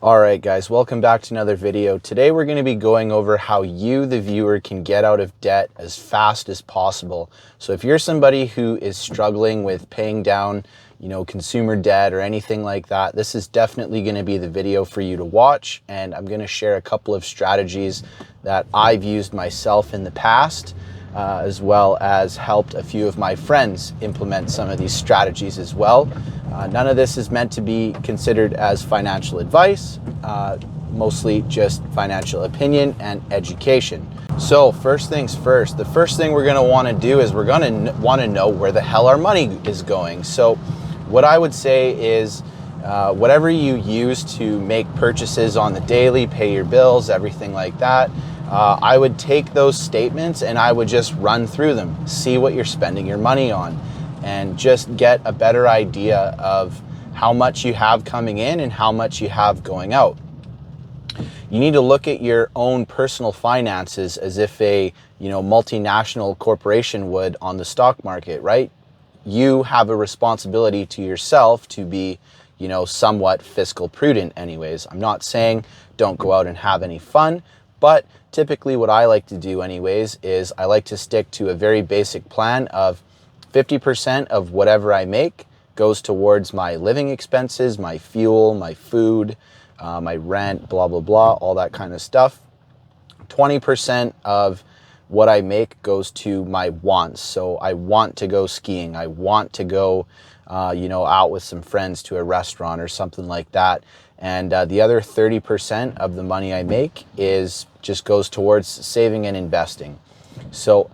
All right, guys, welcome back to another video. Today we're going to be going over how you, the viewer, can get out of debt as fast as possible. So if you're somebody who is struggling with paying down, consumer debt or anything like that, this is definitely going to be the video for you to watch. And I'm going to share a couple of strategies that I've used myself in the past, as well as helped a few of my friends implement some of these strategies as well. None of this is meant to be considered as financial advice, mostly just financial opinion and education. So first things first, the first thing we're going to want to do is we're going to want to know where the hell our money is going. So what I would say is whatever you use to make purchases on the daily, pay your bills, everything like that, I would take those statements and I would just run through them, see what you're spending your money on, and just get a better idea of how much you have coming in and how much you have going out. You need to look at your own personal finances as if a multinational corporation would on the stock market, right? You have a responsibility to yourself to be somewhat fiscal prudent anyways. I'm not saying don't go out and have any fun, but typically what I like to do anyways is I like to stick to a very basic plan of 50% of whatever I make goes towards my living expenses, my fuel, my food, my rent, blah, blah, blah, all that kind of stuff. 20% of what I make goes to my wants. So I want to go skiing. I want to go, out with some friends to a restaurant or something like that. And the other 30% of the money I make just goes towards saving and investing. So,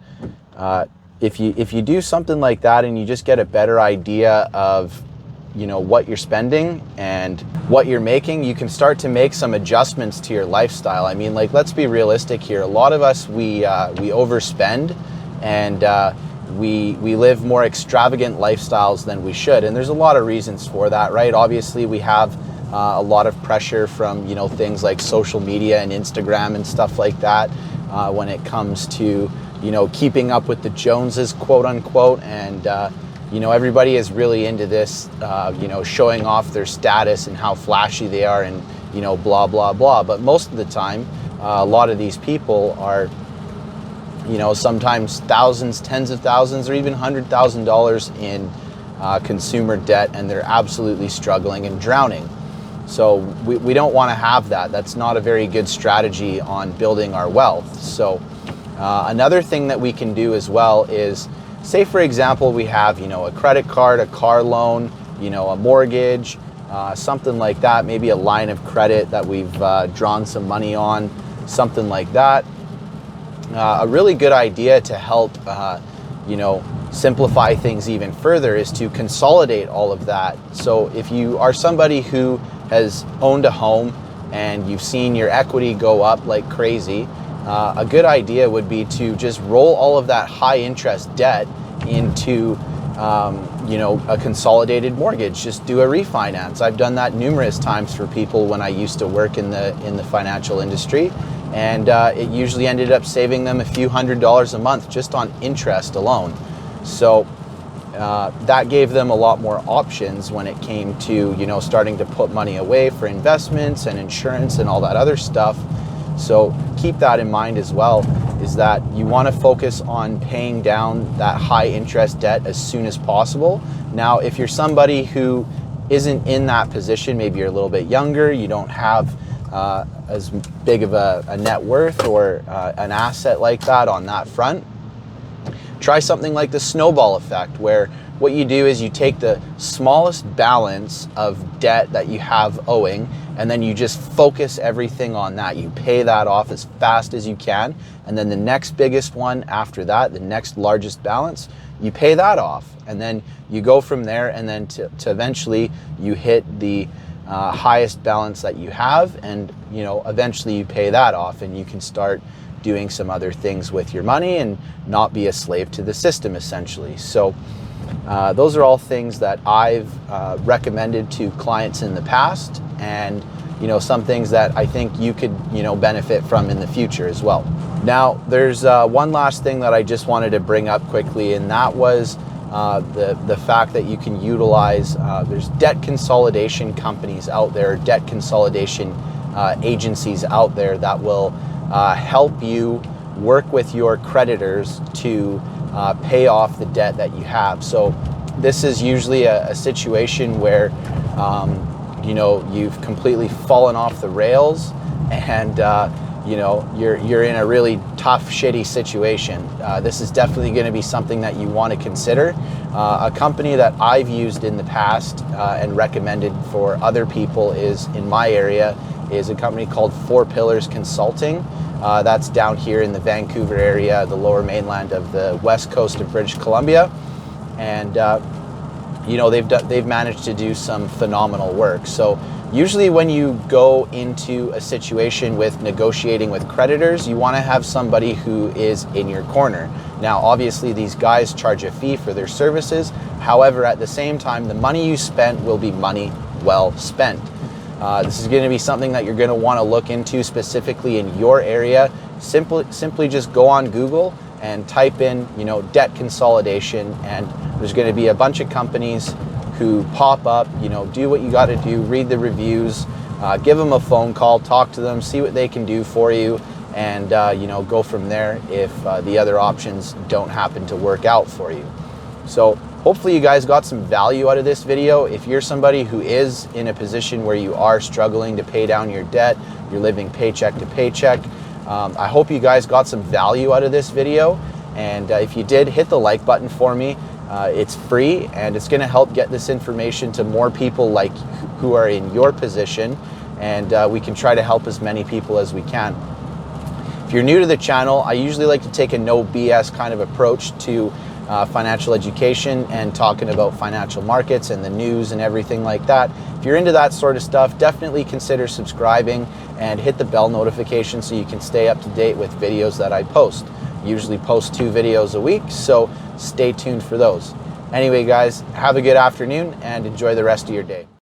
if you do something like that and you just get a better idea of what you're spending and what you're making, you can start to make some adjustments to your lifestyle. I mean, let's be realistic here. A lot of us, we overspend and we live more extravagant lifestyles than we should, and there's a lot of reasons for that, right? Obviously we have a lot of pressure from things like social media and Instagram and stuff like that when it comes to keeping up with the Joneses, quote unquote. And, everybody is really into this, showing off their status and how flashy they are and, blah, blah, blah. But most of the time, a lot of these people are, sometimes thousands, tens of thousands, or even $100,000 in consumer debt, and they're absolutely struggling and drowning. So we don't want to have that. That's not a very good strategy on building our wealth. So another thing that we can do as well is, say for example, we have a credit card, a car loan, a mortgage, something like that, maybe a line of credit that we've drawn some money on, something like that. A really good idea to help simplify things even further is to consolidate all of that. So if you are somebody who has owned a home and you've seen your equity go up like crazy, a good idea would be to just roll all of that high interest debt into a consolidated mortgage. Just do a refinance. I've done that numerous times for people when I used to work in the financial industry, and it usually ended up saving them a few $100s a month just on interest alone. So that gave them a lot more options when it came to starting to put money away for investments and insurance and all that other stuff. So keep that in mind as well, is that you want to focus on paying down that high interest debt as soon as possible. Now, if you're somebody who isn't in that position, maybe you're a little bit younger, you don't have as big of a net worth or an asset like that on that front, try something like the Snowball Effect, where what you do is you take the smallest balance of debt that you have owing, and then you just focus everything on that. You pay that off as fast as you can, and then the next biggest one after that, the next largest balance, you pay that off, and then you go from there, and then to eventually you hit the highest balance that you have, and eventually you pay that off, and you can start doing some other things with your money and not be a slave to the system, essentially. So those are all things that I've recommended to clients in the past, and some things that I think you could benefit from in the future as well. Now, there's one last thing that I just wanted to bring up quickly, and that was the fact that you can utilize, there's debt consolidation companies out there, debt consolidation agencies out there that will help you work with your creditors to pay off the debt that you have. So this is usually a situation where you know, you've completely fallen off the rails, and you know, you're in a really tough, shitty situation. This is definitely going to be something that you want to consider. A company that I've used in the past and recommended for other people is, in my area, is a company called 4 Pillars Consulting. That's down here in the Vancouver area, the lower mainland of the west coast of British Columbia. And you know, they've managed to do some phenomenal work. So usually when you go into a situation with negotiating with creditors, you want to have somebody who is in your corner. Now, obviously, these guys charge a fee for their services. However, at the same time, the money you spent will be money well spent. This is going to be something that you're going to want to look into specifically in your area. Simply just go on Google and type in, you know, debt consolidation, and there's going to be a bunch of companies who pop up. You know, do what you got to do, read the reviews, give them a phone call, talk to them, see what they can do for you, and you know, go from there if the other options don't happen to work out for you. So hopefully you guys got some value out of this video. If you're somebody who is in a position where you are struggling to pay down your debt, you're living paycheck to paycheck, I hope you guys got some value out of this video. And if you did, hit the like button for me. It's free, and it's going to help get this information to more people like who are in your position, and we can try to help as many people as we can. If you're new to the channel, I usually like to take a no BS kind of approach to financial education and talking about financial markets and the news and everything like that. If you're into that sort of stuff, definitely consider subscribing and hit the bell notification so you can stay up to date with videos that I post. Usually post 2 videos a week, so stay tuned for those. Anyway, guys, have a good afternoon and enjoy the rest of your day.